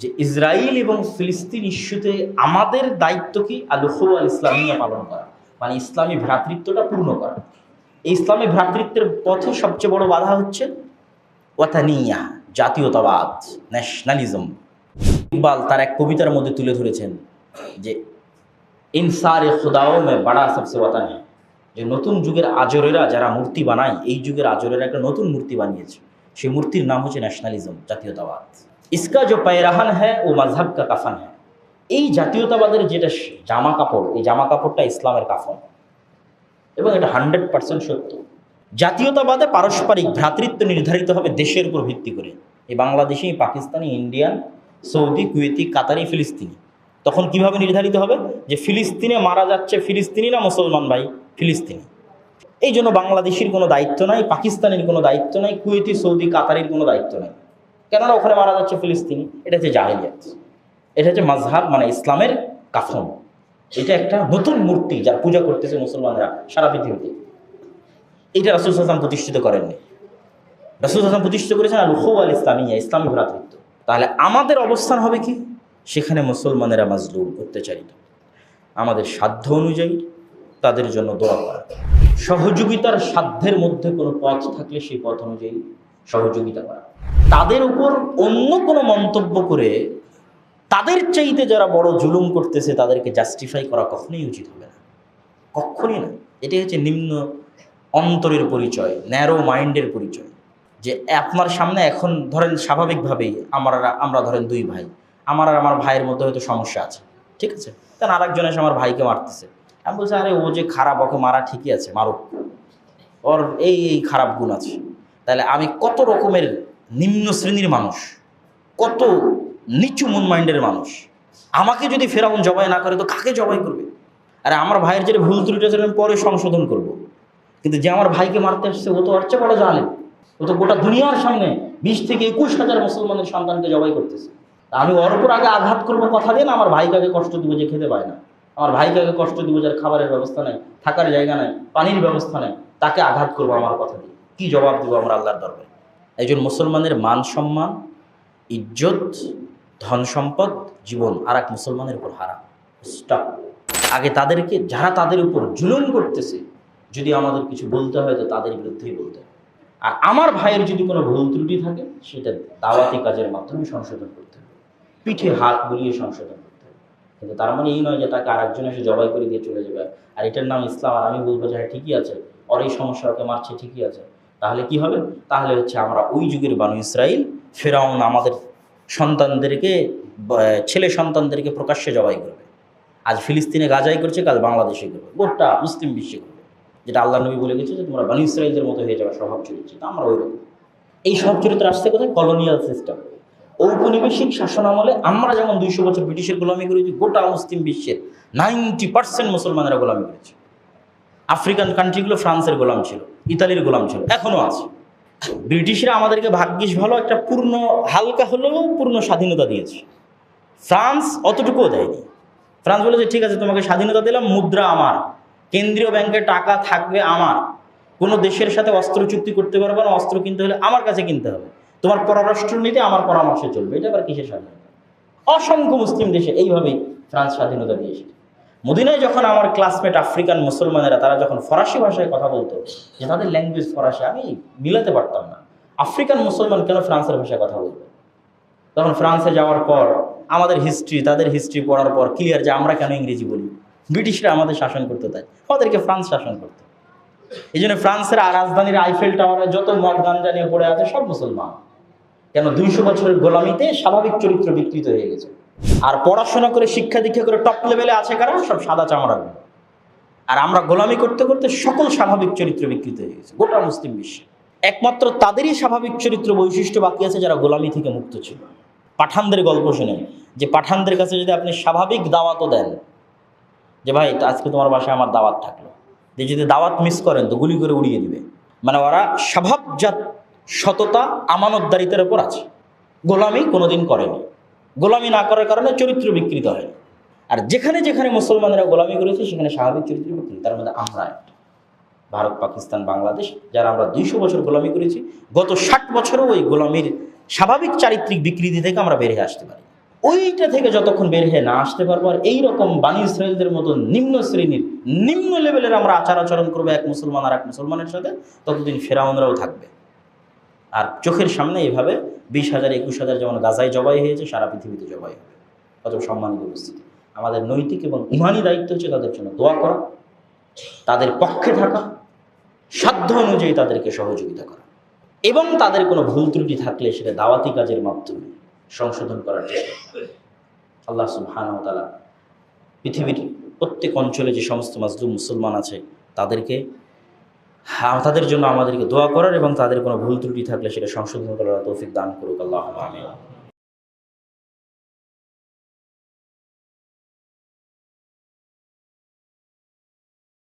যে ইসরায়েল এবং ফিলিস্তিন ইস্যুতে আমাদের দায়িত্ব কি আল-উখুওয়া আল-ইসলামিয়া পালন করা, মানে ইসলামী ভ্রাতৃত্বটা পূর্ণ করা। এই ইসলামী ভ্রাতৃত্বের পথে সবচেয়ে বড় বাধা হচ্ছে ওয়াতানিয়া, জাতীয়তাবাদ, ন্যাশনালিজম। ইকবাল তার এক কবিতার মধ্যে তুলে ধরেছেন যে ইনসারে খুদাও মে বড়া সবসে ওয়াতান হ্যায়, যে নতুন যুগের আজরেরা যারা মূর্তি বানায়, এই যুগের আজরেরা একটা নতুন মূর্তি বানিয়েছে, সেই মূর্তির নাম হচ্ছে ন্যাশনালিজম, জাতীয়তাবাদ। ইসকা যে পায়রাহান হ্যায় ও মাযহাব কা কাফন হ্যায়। এই জাতীয়তাবাদের যেটা জামা কাপড়, এই জামা কাপড়টা ইসলামের কাফন, এবং এটা 100% সত্য। জাতীয়তাবাদে পারস্পরিক ভ্রাতৃত্ব নির্ধারিত হবে দেশের উপর ভিত্তি করে। এই Bangladeshi, Pakistani, Indian, Saudi, Kuwaiti, Qatari, ফিলিস্তিনি। তখন কিভাবে নির্ধারিত হবে যে ফিলিস্তিনে মারা যাচ্ছে ফিলিস্তিনি না মুসলমান ভাই? ফিলিস্তিনি। এই জন্য বাংলাদেশের কোনো দায়িত্ব নাই, পাকিস্তানের কোনো দায়িত্ব নাই, কুয়েতি, সৌদি, কাতারির কোনো দায়িত্ব নাই, কেননা ওখানে মারা যাচ্ছে ফিলিস্তিনি। এটা হচ্ছে জাহেলিয়াত, এটা হচ্ছে মাযহাব, মানে ইসলামের কাফন। এটা একটা নতুন মূর্তি যার পূজা করতেছে মুসলমানরা সারা পৃথিবীতে। এটা রাসূল সাল্লাল্লাহু আলাইহি ওয়াসাল্লাম প্রতিষ্ঠিত করেননি। রাসূল সাল্লাল্লাহু আলাইহি ওয়াসাল্লাম প্রতিষ্ঠিত করেছেন আল-উখুওয়া আল-ইসলামিয়া, ইসলামী ভ্রাতৃত্ব। তাহলে আমাদের অবস্থান হবে কি? সেখানে মুসলমানেরা মাজলুম, অত্যাচারিত, আমাদের সাধ্য অনুযায়ী তাদের জন্য দোয়া করা, সহযোগিতার সাধ্যের মধ্যে কোনো পথ থাকলে সেই পথ অনুযায়ী সহযোগিতা করা। তাদের উপর অন্য কোনো মন্তব্য করে তাদের চাইতে যারা বড় জুলুম করতেছে তাদেরকে জাস্টিফাই করা কখনোই উচিত হবে না, কখনই না। এটাই হচ্ছে নিম্ন অন্তরের পরিচয়, ন্যারো মাইন্ডের পরিচয়। যে আপনার সামনে এখন ধরেন স্বাভাবিকভাবেই আমরা ধরেন দুই ভাই, আমার আর আমার ভাইয়ের মধ্যে হয়তো সমস্যা আছে, ঠিক আছে? তাহলে আরেকজন এসে আমার ভাইকে মারতেছে, আমি বলছি আরে ও যে খারাপ, ওকে মারা ঠিকই আছে, মারুক, ওর এই এই খারাপ গুণ আছে। তাহলে আমি কত রকমের নিম্ন শ্রেণীর মানুষ, কত নিচু মন মাইন্ডের মানুষ, আমাকে যদি ফেরাউন জবাই না করে তো কাকে জবাই করবে? আরে আমার ভাইয়ের যেটা ভুল ত্রুটি আছে আমি পরে সংশোধন করব, কিন্তু যে আমার ভাইকে মারতে আসছে ও তো ওর চেয়ে বড় জালেম, ও তো গোটা দুনিয়ার সামনে 20 থেকে 21,000 মুসলমানের সন্তানকে জবাই করতেছে। আমি ওর উপর আগে আঘাত করবো কথা দিয়ে না, আমার ভাইকে আগে কষ্ট দিব যে খেতে পায় না, আমার ভাইকে আগে কষ্ট দিব যার খাবারের ব্যবস্থা নেই, থাকার জায়গা নেই, পানির ব্যবস্থা নেই, তাকে আঘাত করবো আমার কথা দিয়ে। কি জবাব দিব আমরা আল্লাহর দরবারে? একজন মুসলমানের মান সম্মান, ইজ্জত, ধন সম্পদ, জীবন আর এক মুসলমানের উপর হারাম। স্টপ। আগে তাদেরকে, যারা তাদের উপর জুলুম করতেছে, যদি আমাদের কিছু বলতে হয় তো তাদের বিরুদ্ধেই বলতে হয়। আর আমার ভাইয়ের যদি কোনো ভুল ত্রুটি থাকে সেটা দাওয়াতি কাজের মাধ্যমে সংশোধন করতে হবে, পিঠে হাত বুলিয়ে সংশোধন করতে হবে। কিন্তু তার মানে এই নয় যে তাকে আরেকজন এসে জবাই করে দিয়ে চলে যাবে আর এটার নাম ইসলাম, আর আমি বলবো যে হ্যাঁ ঠিকই আছে, ওর এই সমস্যা, ওকে মারছে ঠিকই আছে। তাহলে কি হবে? তাহলে হচ্ছে আমরা ওই যুগের বানু ইসরাইল, ফেরাউন আমাদের সন্তানদেরকে, ছেলে সন্তানদেরকে প্রকাশ্যে জবাই করবে। আজ ফিলিস্তিনে গাজাই করছে, কাল বাংলাদেশে করবে, গোটা মুসলিম বিশ্বে করবে। যেটা আল্লাহ নবী বলে গেছে যে তোমরা বানু ইসরাইলদের মতো হয়ে যাবে স্বভাব চরিত্র। আমরা ওই রকম। এই সব চরিত্র আসছে কোথায়? কলোনিয়াল সিস্টেম, ঔপনিবেশিক শাসন আমলে। আমরা যেমন 200 বছর ব্রিটিশের গোলামি করেছি, গোটা মুসলিম বিশ্বের 90% মুসলমানেরা গোলামি করেছে। আফ্রিকান কান্ট্রিগুলো ফ্রান্সের গোলাম ছিল, ইতালির গোলাম ছিল, এখনও আছে। ব্রিটিশরা আমাদেরকে ভাগ্যিস ভালো একটা পূর্ণ, হালকা হলেও পূর্ণ স্বাধীনতা দিয়েছে। ফ্রান্স অতটুকুও দেয়নি। ফ্রান্স বলে যে ঠিক আছে তোমাকে স্বাধীনতা দিলাম, মুদ্রা আমার, কেন্দ্রীয় ব্যাংকে টাকা থাকবে আমার, কোনো দেশের সাথে অস্ত্র চুক্তি করতে পারবে না, অস্ত্র কিনতে হলে আমার কাছে কিনতে হবে, তোমার পররাষ্ট্র নীতি আমার পরামর্শে চলবে। এটা আবার কিসের স্বাধীনতা? অসংখ্য মুসলিম দেশে এইভাবেই ফ্রান্স স্বাধীনতা দিয়েছে। মদিনায় যখন আমার ক্লাসমেট আফ্রিকান মুসলমানেরা তারা যখন ফরাসি ভাষায় কথা বলতো, যে তাদের ল্যাঙ্গুয়েজ ফরাসি, আমি মিলাতে পারতাম না, আফ্রিকান মুসলমান কেন ফ্রান্সের ভাষায় কথা বলবে? তখন ফ্রান্সে যাওয়ার পর আমাদের হিস্ট্রি, তাদের হিস্ট্রি পড়ার পর ক্লিয়ার যে আমরা কেন ইংরেজি বলি। ব্রিটিশরা আমাদের শাসন করতে তাই, ওদেরকে ফ্রান্স শাসন করতো। এই জন্য ফ্রান্সের রাজধানীর আইফেল টাওয়ারে যত মদ গাঞ্জা নিয়ে পড়ে আছে সব মুসলমান। কেন? 200 বছরের গোলামিতে স্বাভাবিক চরিত্র বিকৃত হয়ে গেছে। আর পড়াশোনা করে, শিক্ষা দীক্ষা করে টপ লেভেলে আছে কারা? সব সাদা চামড়ার। আর আমরা গোলামি করতে করতে সকল স্বাভাবিক চরিত্র বিকৃত হয়ে গেছে গোটা মুসলিম বিশ্বে। একমাত্র তাদেরই স্বাভাবিক চরিত্র বৈশিষ্ট্য বাকি আছে যারা গোলামি থেকে মুক্ত ছিল। পাঠানদের গল্প শুনেন, যে পাঠানদের কাছে যদি আপনি স্বাভাবিক দাওয়াতও দেন, যে ভাই আজকে তোমার বাসায় আমার দাওয়াত থাকলো, যে যদি দাওয়াত মিস করেন তো গুলি করে উড়িয়ে দিবে। মানে ওরা স্বভাবজাত সততা, আমানতদারিতার উপর আছে, গোলামি কোনোদিন করেনি। গোলামি না করার কারণে চরিত্র বিকৃত হয়। আর যেখানে যেখানে মুসলমানেরা গোলামি করেছে সেখানে স্বাভাবিক চরিত্র বিকৃত। তার মধ্যে আমরা একটা, ভারত, পাকিস্তান, বাংলাদেশ, যারা আমরা 200 বছর গোলামি করেছি, গত 60 বছরও ওই গোলামির স্বাভাবিক চারিত্রিক বিকৃতি থেকে আমরা বেরিয়ে আসতে পারি। ওইটা থেকে যতক্ষণ বের হয়ে না আসতে পারবো, আর এইরকম বানি ইসরায়েলদের মতো নিম্ন শ্রেণীর নিম্ন লেভেলের আমরা আচার আচরণ করবো এক মুসলমান আর এক মুসলমানের সাথে, ততদিন ফেরাউনরাও থাকবে। আর চোখের সামনে এভাবে 20,000 21,000 যেমন গাজায় জবাই হয়েছে, সারা পৃথিবীতে জবাই হবে। কত সম্মানিত উপস্থিতি। আমাদের নৈতিক এবং ইমানি দায়িত্ব হচ্ছে তাদের জন্য দোয়া করা, তাদের পক্ষে থাকা, সাধ্য অনুযায়ী তাদেরকে সহযোগিতা করা, এবং তাদের কোনো ভুল ত্রুটি থাকলে সেটা দাওয়াতি কাজের মাধ্যমে সংশোধন করার চেষ্টা করা। আল্লাহ সুবহানাহু ওয়া তাআলা পৃথিবীর প্রত্যেক অঞ্চলে যে সমস্ত মাজলুম মুসলমান আছে তাদের জন্য আমাদেরকে দোয়া করার এবং তাদের কোনো ভুল ত্রুটি থাকলে সেটা সংশোধন করার তৌফিক দান করুক। আল্লাহুম্মা আমিন।